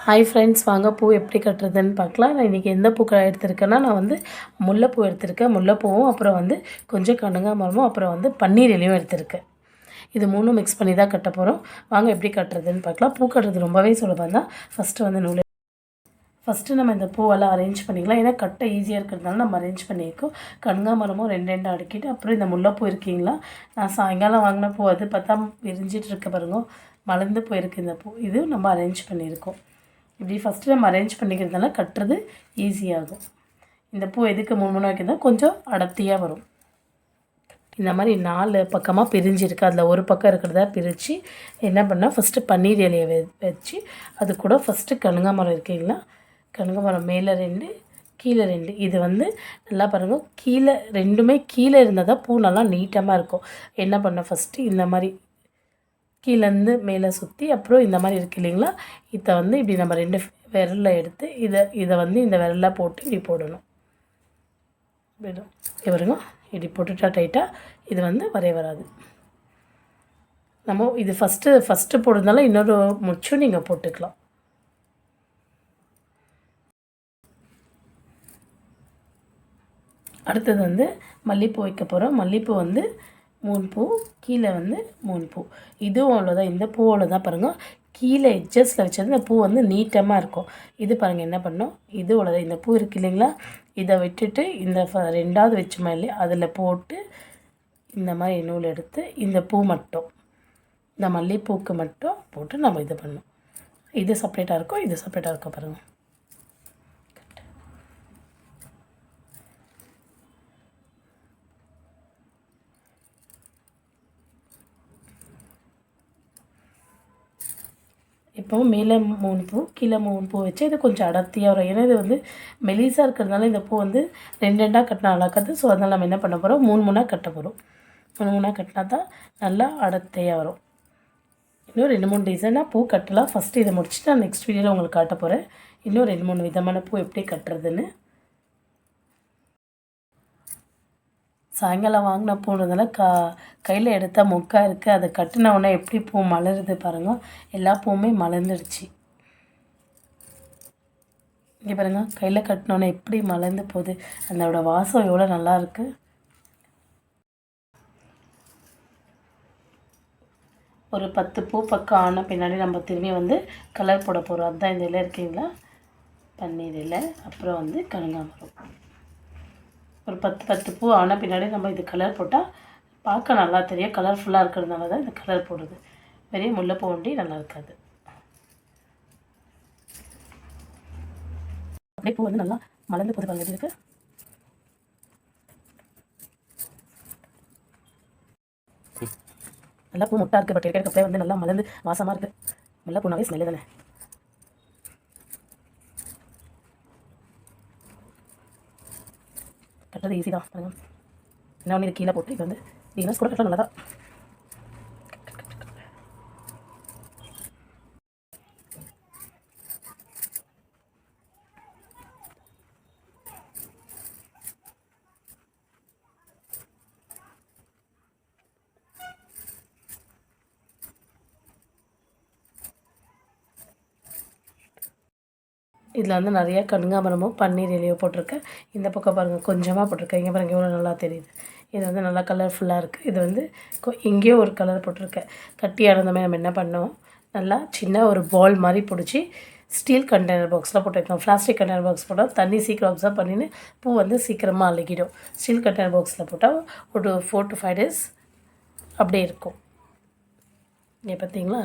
Hi friends, வாங்க பூ எப்படி கட்டுறதுன்னு பார்க்கலாம். நான் இன்றைக்கி எந்த பூக்களை எடுத்திருக்கேன்னா, நான் வந்து முல்லைப்பூ எடுத்திருக்கேன். முல்லைப்பூவும் அப்புறம் வந்து கொஞ்சம் கனகாம்பரமும் அப்புறம் வந்து பன்னீர் இலையும் எடுத்திருக்கேன். இது மூணும் மிக்ஸ் பண்ணி தான் கட்ட போகிறோம். வாங்க எப்படி கட்டுறதுன்னு பார்க்கலாம். பூ கட்டுறது ரொம்பவே சுலபம் தான். ஃபஸ்ட்டு நம்ம இந்த பூவெல்லாம் அரேஞ்ச் பண்ணிக்கலாம். ஏன்னா கட்ட ஈஸியாக இருக்கிறதுனால நம்ம அரேஞ்ச் பண்ணியிருக்கோம். கனகாம்பரமும் 2 அடுக்கிட்டு அப்புறம் இந்த முல்லைப்பூ இருக்கீங்களா, நான் சாயங்காலம் வாங்கின பூ அது பார்த்தா விரிஞ்சிட்டு இருக்க பாருங்க, மலர்ந்து போயிருக்கு இந்த பூ. இது நம்ம அரேஞ்ச் பண்ணியிருக்கோம். இப்படி ஃபஸ்ட்டு நம்ம அரேஞ்ச் பண்ணிக்கிறதுனால கட்டுறது ஈஸியாகும். இந்த பூ எதுக்கு 3 வைக்கிறதா கொஞ்சம் அடர்த்தியாக வரும். இந்த மாதிரி 4 பக்கமாக பிரிஞ்சிருக்கு. அதில் ஒரு பக்கம் இருக்கிறதா பிரித்து என்ன பண்ணால் ஃபஸ்ட்டு பன்னீர் இலையை வச்சு அது கூட ஃபஸ்ட்டு கனகாம்பரம் இருக்கீங்களா, கனகாம்பரம் மேலே 2 கீழே 2. இது வந்து நல்லா பாருங்கள், கீழே 2மே கீழே இருந்தால் தான் பூ நல்லா நீட்டமாக இருக்கும். என்ன பண்ண ஃபஸ்ட்டு இந்த மாதிரி கீழேருந்து மேலே சுற்றி அப்புறம் இந்த மாதிரி இருக்குது இல்லைங்களா, இதை வந்து இப்படி நம்ம 2 விரலில் எடுத்து இதை வந்து இந்த விரலில் போட்டு இப்படி போடணும். விடும் பாருங்க, இப்படி போட்டுட்டா டைட்டாக இது வந்து வராது. நம்ம இது ஃபஸ்ட்டு போடுறதுனால இன்னொரு முச்சும் நீங்கள் போட்டுக்கலாம். அடுத்தது வந்து மல்லிகைப்பூ வைக்க போகிறோம். மல்லிகைப்பூ வந்து 3 பூ, கீழே வந்து 3 பூ. இதுவும் அவ்வளோதான். இந்த பூ அவ்வளோதான் பாருங்கள். கீழே எட்ஜஸில் வச்சது இந்த பூ வந்து நீட்டமாக இருக்கும். இது பாருங்கள் என்ன பண்ணோம், இது அவ்வளோதான். இந்த பூ இருக்குது இல்லைங்களா, இதை விட்டுட்டு இந்த 2வது வச்சுமா இல்லையா, அதில் போட்டு இந்த மாதிரி நூல் எடுத்து இந்த பூ மட்டும், இந்த மல்லிகைப்பூக்கு மட்டும் போட்டு நம்ம இது பண்ணோம். இது செப்பரேட்டாக இருக்கும், இது செப்பரேட்டாக இருக்கும் பாருங்கள். இப்போ மேலே 3 பூ கீழே 3 பூ வச்சு இது கொஞ்சம் அடர்த்தியாக வரும். ஏன்னா இது வந்து மெலிசாக இருக்கிறதுனால இந்த பூ வந்து 2 கட்டினா அழகாது. ஸோ அதனால் நம்ம என்ன பண்ண போகிறோம், 3 கட்ட போகிறோம். 3 கட்டினா தான் நல்லா அடர்த்தியாக வரும். இன்னும் 2-3 டிசைனாக பூ கட்டலாம். ஃபஸ்ட்டு இதை முடிச்சுட்டு நான் நெக்ஸ்ட் வீடியோவில் உங்களுக்கு காட்ட போகிறேன். இன்னும் 2-3 விதமான பூ எப்படி கட்டுறதுன்னு. சாயங்காலம் வாங்கின பூன்றதால கையில் எடுத்தால் மொக்கா இருக்குது. அதை கட்டின உடனே எப்படி பூ மலருது பாருங்கள். எல்லா பூவுமே மலர்ந்துடுச்சு. இங்கே பாருங்கள், கையில் கட்டினோடனே எப்படி மலர்ந்து போகுது. அதோட வாசம் எவ்வளோ நல்லா இருக்குது. ஒரு 10 பூ பக்கம் ஆன பின்னாடி நம்ம திரும்பி வந்து கலர் போட போகிறோம். அதுதான் இந்த இலை இருக்கீங்களா, பன்னீர் இலை, அப்புறம் வந்து கனகாம்பரம். ஒரு 10 பூ ஆன பின்னாடி நம்ம இது கலர் போட்டால் பார்க்க நல்லா தெரியும். கலர்ஃபுல்லாக இருக்கிறதுனால தான் இந்த கலர் போடுறது. பெரிய முல்லைப்பூ ஒண்டி நல்லா இருக்காது. அப்படியே பூ வந்து நல்லா மலர்ந்து போது பாருங்க. இருக்குது நல்லா பூ முட்டாக இருக்குது. பட் இருக்கிற அப்படியே வந்து நல்லா மலர்ந்து வாசமாக இருக்குது. நல்லா பூனாவே ஸ்மெல்லு தானே. கட்டுறது ஈஸி தான் பாருங்கள். என்ன ஒன்று இது கீழே போட்டு இது வந்து டீனஸ் கூட கட்டலாம். நல்லா தான். இதில் வந்து நிறையா கனகாம்பரமும் பன்னீர் இலையோ போட்டிருக்கேன். இந்த பக்கம் பாருங்கள் கொஞ்சமாக போட்டிருக்கேன். இங்கே பாருங்கள் எவ்வளோ நல்லா தெரியுது. இது வந்து நல்லா கலர்ஃபுல்லாக இருக்குது. இது வந்து எங்கேயோ ஒரு கலர் போட்டிருக்கேன். கட்டி ஆனதுமே நம்ம என்ன பண்ணோம், நல்லா சின்ன ஒரு பால் மாதிரி பிடிச்சி ஸ்டீல் கண்டெய்னர் பாக்ஸில் போட்டிருக்கோம். பிளாஸ்டிக் கண்டெய்னர் பாக்ஸ் போட்டால் தண்ணி சீக்கிரம் அப்சர்வ் பண்ணின்னு பூ வந்து சீக்கிரமாக அழுகிடும். ஸ்டீல் கண்டெய்னர் பாக்ஸில் போட்டால் ஒரு 4 to 5 days அப்படியே இருக்கும். இங்கே பார்த்தீங்களா,